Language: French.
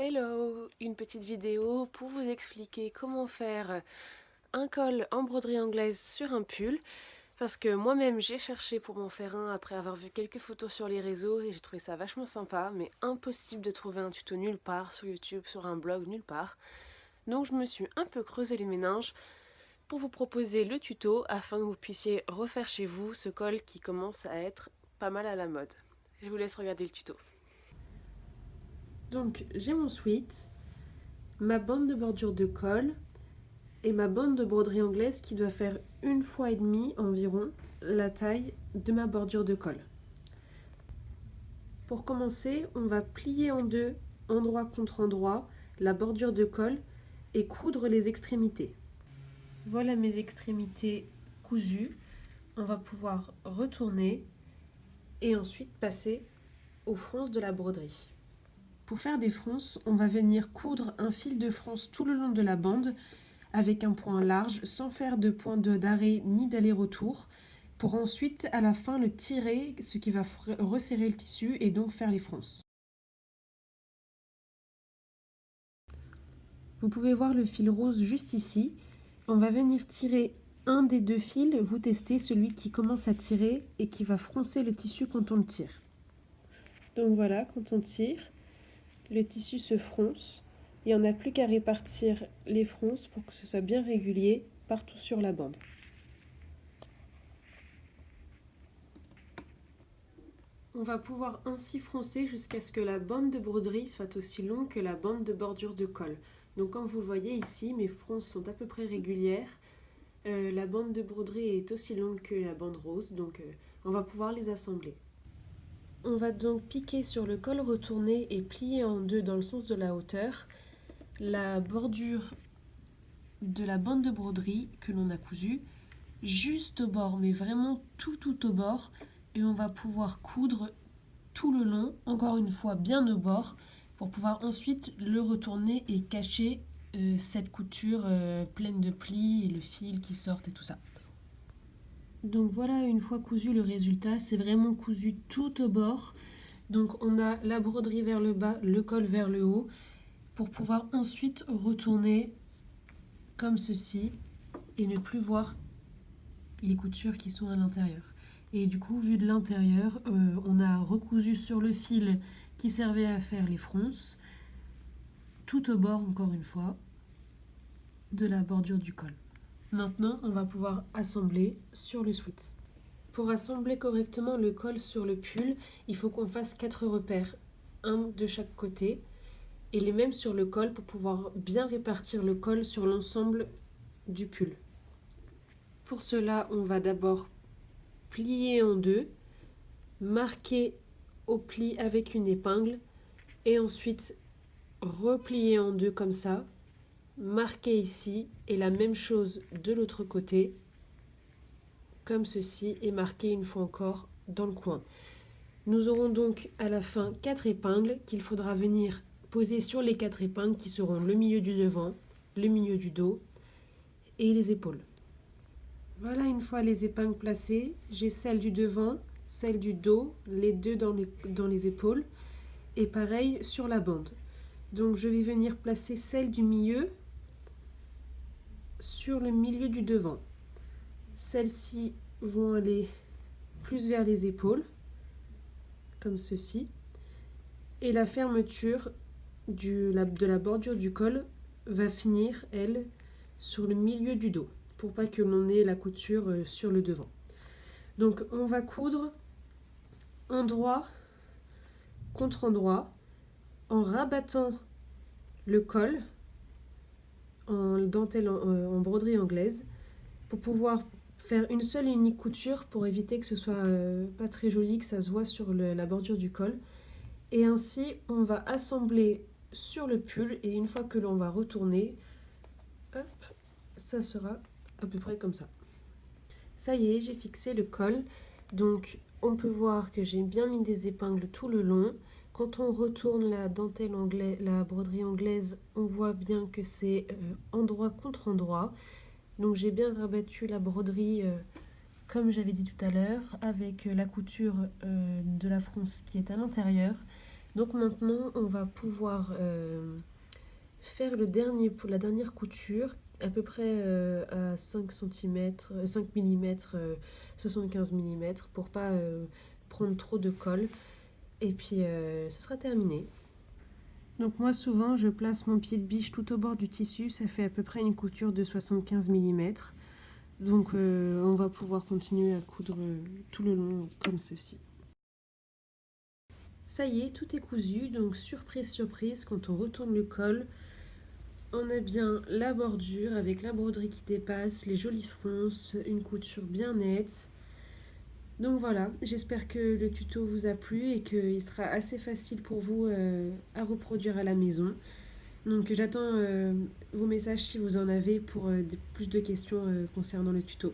Hello, une petite vidéo pour vous expliquer comment faire un col en broderie anglaise sur un pull, parce que moi-même j'ai cherché pour m'en faire un après avoir vu quelques photos sur les réseaux et j'ai trouvé ça vachement sympa, mais impossible de trouver un tuto nulle part, sur YouTube, sur un blog, nulle part. Donc je me suis un peu creusé les méninges pour vous proposer le tuto afin que vous puissiez refaire chez vous ce col qui commence à être pas mal à la mode. Je vous laisse regarder le tuto. Donc j'ai mon sweat, ma bande de bordure de col et ma bande de broderie anglaise qui doit faire 1,5 fois environ la taille de ma bordure de col. Pour commencer, on va plier en deux, endroit contre endroit, la bordure de col et coudre les extrémités. Voilà mes extrémités cousues. On va pouvoir retourner et ensuite passer aux fronces de la broderie. Pour faire des fronces, on va venir coudre un fil de fronce tout le long de la bande avec un point large sans faire de point d'arrêt ni d'aller-retour pour ensuite à la fin le tirer, ce qui va resserrer le tissu et donc faire les fronces. Vous pouvez voir le fil rose juste ici. On va venir tirer un des deux fils, vous testez celui qui commence à tirer et qui va froncer le tissu quand on le tire. Donc voilà, quand on tire, le tissu se fronce et on n'a plus qu'à répartir les fronces pour que ce soit bien régulier partout sur la bande. On va pouvoir ainsi froncer jusqu'à ce que la bande de broderie soit aussi longue que la bande de bordure de col. Donc comme vous le voyez ici, mes fronces sont à peu près régulières. La bande de broderie est aussi longue que la bande rose, donc on va pouvoir les assembler. On va donc piquer sur le col retourné et plier en deux dans le sens de la hauteur la bordure de la bande de broderie que l'on a cousue juste au bord, mais vraiment tout au bord, et on va pouvoir coudre tout le long, encore une fois bien au bord, pour pouvoir ensuite le retourner et cacher cette couture pleine de plis et le fil qui sort et tout ça. Donc voilà, une fois cousu le résultat, c'est vraiment cousu tout au bord. Donc on a la broderie vers le bas, le col vers le haut, pour pouvoir ensuite retourner comme ceci et ne plus voir les coutures qui sont à l'intérieur. Et du coup, vu de l'intérieur, on a recousu sur le fil qui servait à faire les fronces, tout au bord, encore une fois, de la bordure du col. Maintenant, on va pouvoir assembler sur le sweat. Pour assembler correctement le col sur le pull, il faut qu'on fasse 4 repères, un de chaque côté, et les mêmes sur le col pour pouvoir bien répartir le col sur l'ensemble du pull. Pour cela, on va d'abord plier en deux, marquer au pli avec une épingle et ensuite replier en deux comme ça, marquer ici et la même chose de l'autre côté comme ceci et marquer une fois encore dans le coin. Nous aurons donc à la fin 4 épingles qu'il faudra venir poser sur les 4 épingles qui seront le milieu du devant, le milieu du dos et les épaules. Voilà, une fois les épingles placées, j'ai celle du devant, celle du dos, les deux dans les épaules et pareil sur la bande. Donc je vais venir placer celle du milieu sur le milieu du devant. Celles-ci vont aller plus vers les épaules, comme ceci. Et la fermeture de la bordure du col va finir, elle, sur le milieu du dos, pour pas que l'on ait la couture sur le devant. Donc on va coudre endroit contre endroit en rabattant le col en dentelle en broderie anglaise pour pouvoir faire une seule et unique couture pour éviter que ce soit pas très joli, que ça se voit sur la bordure du col. Et ainsi, on va assembler sur le pull et une fois que l'on va retourner, hop, ça sera à peu près comme ça. Ça y est, j'ai fixé le col. Donc, on peut voir que j'ai bien mis des épingles tout le long. Quand on retourne la dentelle anglaise, la broderie anglaise, on voit bien que c'est endroit contre endroit. Donc j'ai bien rabattu la broderie comme j'avais dit tout à l'heure avec la couture de la fronce qui est à l'intérieur. Donc maintenant, on va pouvoir faire la dernière couture, à peu près à 5 cm, 5 mm, 75 mm, pour pas prendre trop de colle. Et puis, ce sera terminé. Donc moi, souvent, je place mon pied de biche tout au bord du tissu. Ça fait à peu près une couture de 75 mm. Donc, on va pouvoir continuer à coudre tout le long comme ceci. Ça y est, tout est cousu. Donc, surprise, surprise, quand on retourne le col, on a bien la bordure avec la broderie qui dépasse, les jolies fronces, une couture bien nette. Donc voilà, j'espère que le tuto vous a plu et qu'il sera assez facile pour vous à reproduire à la maison. Donc j'attends vos messages si vous en avez pour plus de questions concernant le tuto.